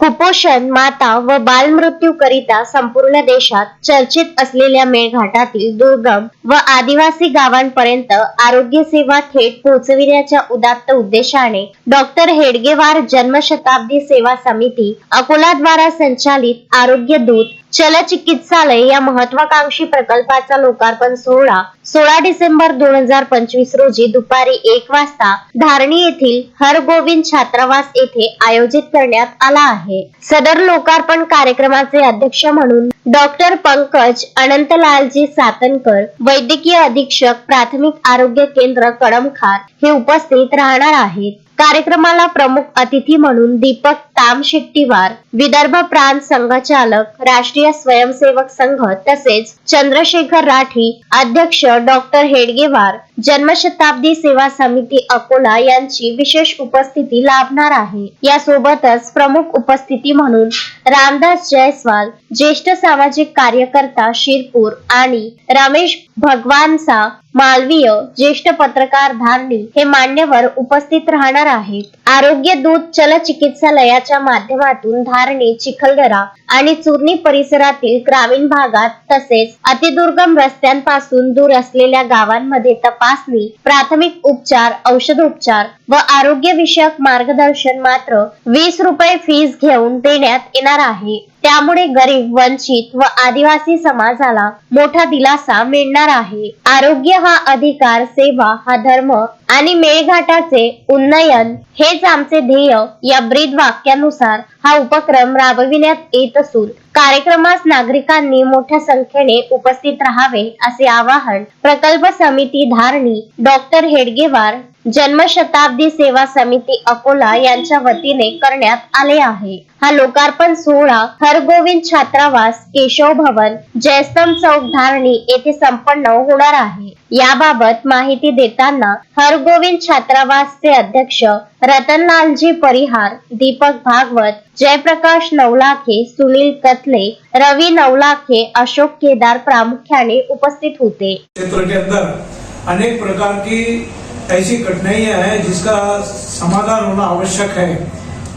कुपोषण माता व बालमृत्यू करिता संपूर्ण देशात चर्चित असलेल्या मेळघाटातील दुर्गम व आदिवासी गावांपर्यंत आरोग्य सेवा थेट पोहोचविण्याच्या उदात्त उद्देशाने डॉक्टर हेडगेवार जन्मशताब्दी सेवा समिती अकोला द्वारा संचालित आरोग्य दूत चल चिकित्सालय या महत्वाकांक्षी प्रकल्पाचा लोकार्पण सोहळा 16 डिसेंबर 2025 रोजी दुपारी 1 वाजता धारणी येथील हरगोविंद छात्रावास येथे आयोजित करण्यात आला आहे। सदर लोकार्पण कार्यक्रमाचे अध्यक्ष म्हणून डॉक्टर पंकज अनंतलालजी सातनकर, वैद्यकीय अधीक्षक प्राथमिक आरोग्य केंद्र कळमखार हे उपस्थित राहणार आहेत। कार्यक्रमाला प्रमुख अतिथी म्हणून दीपक तामशेट्टीवार, विदर्भ प्रांत संघचालक, राष्ट्रीय स्वयंसेवक संघ तसेच चंद्रशेखर राठी, अध्यक्ष डॉक्टर हेडगेवार जन्मशताब्दी सेवा समिती अकोला यांची विशेष उपस्थिती लाभणार आहे। यासोबतच प्रमुख उपस्थिती म्हणून रामदास जयस्वाल, ज्येष्ठ सामाजिक कार्यकर्ता शिरपूर आणि रमेश भगवानसा मालवीय, ज्येष्ठ पत्रकार धारणी हे मान्यवर उपस्थित राहणार आहेत। आरोग्य दूत चल चिकित्सालयाच्या माध्यमातून धारणी, चिखलदरा आणि चूर्णी परिसरातील ग्रामीण भागात तसेच अतिदुर्गम रस्त्यांपासून दूर असलेल्या गावांमध्ये तपासणी, प्राथमिक उपचार, औषधोपचार व आरोग्य विषयक मार्गदर्शन मात्र 20 रुपये फीस घेऊन देण्यात येणार आहे। त्यामुळे गरीब, वंचित व आदिवासी समाजाला मोठा दिलासा मिळणार आहे। आरोग्य हा अधिकार, सेवा हा धर्म आणि मेळघाटाचे उन्नयन हेच आमचे ध्येय या ब्रीद वाक्यानुसार हा उपक्रम राबविण्यात येत असून कार्यक्रमास नागरिकांनी मोठ्या संख्येने उपस्थित राहावे असे आवाहन प्रकल्प समिती धारणी, डॉक्टर हेडगेवार जन्मशताब्दी सेवा समिती अकोला यांच्या वतीने करण्यात आले आहे। हा लोकार्पण सोहळा हरगोविंद छात्रावास, केशव भवन, जयस्तंभ चौक धारणी येथे संपन्न होणार आहे। याबाबत माहिती देताना हरगोविंद छात्रावासचे अध्यक्ष रतनलालजी परिहार, दीपक भागवत, जयप्रकाश नवलाखे, सुनील कथले, रवि नवलाखे, अशोक केदार प्रामुख्याने उपस्थित होते। क्षेत्र के अंदर अनेक प्रकार की ऐसी कठिनाइयां हैं जिसका समाधान होना आवश्यक है।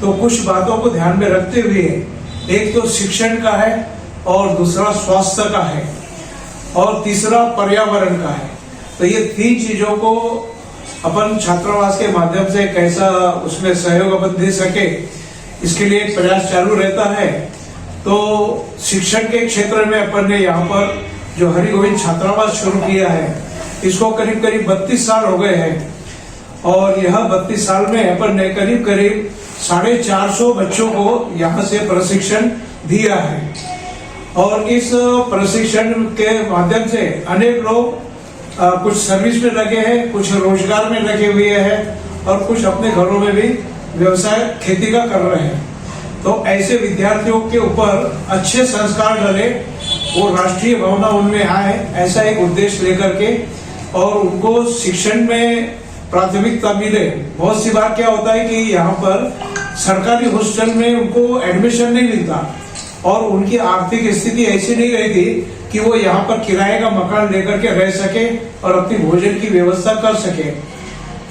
तो कुछ बातों को ध्यान में रखते हुए एक तो शिक्षण का है और दूसरा स्वास्थ्य का है और तीसरा पर्यावरण का है। तो ये तीन चीजों को अपन छात्रावास के माध्यम से कैसा उसमें सहयोग अपन दे सके, इसके लिए एक प्रयास चालू रहता है। तो शिक्षण के क्षेत्र में अपन ने यहाँ पर जो हरिगोविंद छात्रावास शुरू किया है, इसको करीब करीब 32 साल हो गए हैं और यह 32 साल में अपन ने करीब करीब 450 बच्चों को यहाँ से प्रशिक्षण दिया है। और इस प्रशिक्षण के माध्यम से अनेक लोग कुछ सर्विस में लगे हैं, कुछ रोजगार में लगे हुए हैं और कुछ अपने घरों में भी व्यवसाय खेती का कर रहे हैं। तो ऐसे विद्यार्थियों के ऊपर अच्छे संस्कार डले, वो राष्ट्रीय भावना उनमें आए, ऐसा एक उद्देश्य लेकर के और उनको शिक्षण में प्राथमिकता मिले। बहुत सी बार क्या होता है कि यहाँ पर सरकारी हॉस्टल में उनको एडमिशन नहीं मिलता और उनकी आर्थिक स्थिति ऐसी नहीं रहती कि वो यहाँ पर किराए का मकान लेकर के रह सके और अपनी भोजन की व्यवस्था कर सके।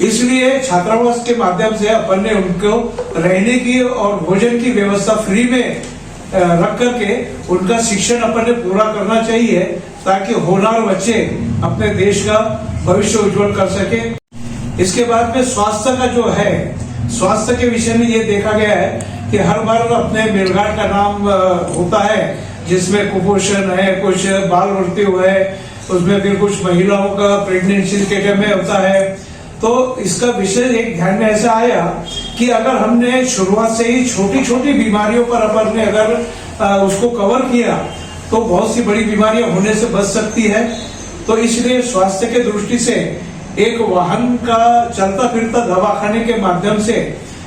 इसलिए छात्रावास के माध्यम से अपन ने उनको रहने की और भोजन की व्यवस्था फ्री में रख करके उनका शिक्षण अपन ने पूरा करना चाहिए ताकि होनहार बच्चे अपने देश का भविष्य उज्जवल कर सके। इसके बाद में स्वास्थ्य का जो है, स्वास्थ्य के विषय में ये देखा गया है कि हर बार अपने मेळघाट का नाम होता है जिसमें कुपोषण है, कुछ बाल मृत्यु है, उसमें फिर कुछ महिलाओं का प्रेगनेंसी के टाइम में होता है। तो इसका विषय एक ध्यान में ऐसा आया कि अगर हमने शुरुआत से ही छोटी छोटी बीमारियों पर अपन ने अगर उसको कवर किया तो बहुत सी बड़ी बीमारियां होने से बच सकती है। तो इसलिए स्वास्थ्य के दृष्टि से एक वाहन का चलता फिरता दवाखाने के माध्यम से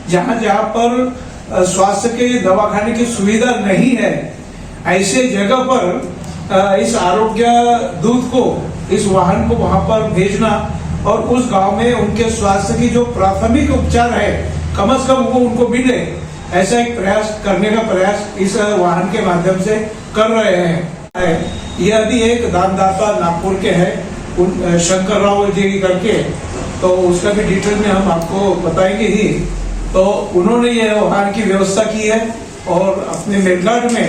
जहां जहां पर स्वास्थ्य के दवाखाने की सुविधा नहीं है, ऐसे जगह पर इस आरोग्य दूत को, इस वाहन को वहां पर भेजना और उस गांव में उनके स्वास्थ्य की जो प्राथमिक उपचार है कम से कम वो उनको मिले, ऐसा एक प्रयास करने का प्रयास इस वाहन के माध्यम से कर रहे हैं। ये अभी एक दानदाता नागपुर के हैं शंकर राव जी करके, तो उसका भी डिटेल में हम आपको बताएंगे ही। तो उन्होंने ये वाहन की व्यवस्था की है और अपने मेलघाट में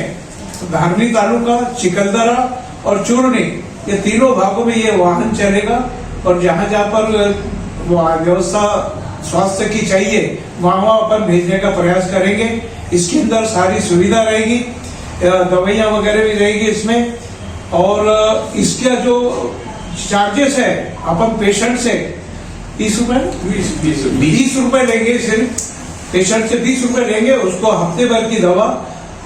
धारनी तालुका, चिखलदरा और चूरनी, ये तीनों भागों में ये वाहन चलेगा। और जहाँ जहाँ पर व्यवस्था स्वास्थ्य की चाहिए वहाँ पर भेजने का प्रयास करेंगे। इसके अंदर सारी सुविधा रहेगी, दवाइयाँ वगैरह भी रहेगी इसमें। और इसका जो चार्जेस है अपन पेशेंट से 20 रुपए लेंगे, सिर्फ पेशेंट से 20 रुपए लेंगे, उसको हफ्ते भर की दवा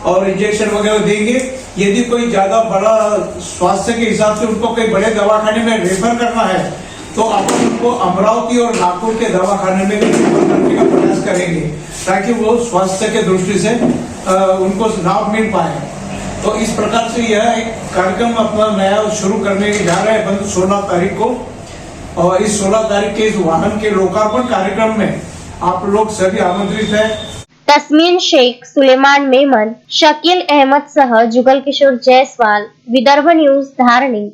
और इंजेक्शन वगैरह देंगे। यदि कोई ज्यादा बड़ा स्वास्थ्य के हिसाब से उनको कोई बड़े दवाखाने में रेफर करना है तो अपन उनको अमरावती और नागपुर के दवाखाने में भी रेफर करने का प्रयास करेंगे, ताकि वो स्वास्थ्य के दृष्टि से उनको लाभ मिल पाए। तो इस प्रकार से यह एक कार्यक्रम अपना नया शुरू करने जा रहे हैं बंद 16 तारीख को। और इस 16 तारीख के इस वाहन के लोकार्पण कार्यक्रम में आप लोग सभी आमंत्रित हैं। तस्मीन शेख, सुलेमान मेमन, शकील अहमद सह जुगल किशोर जायसवाल, विदर्भ न्यूज, धारणी।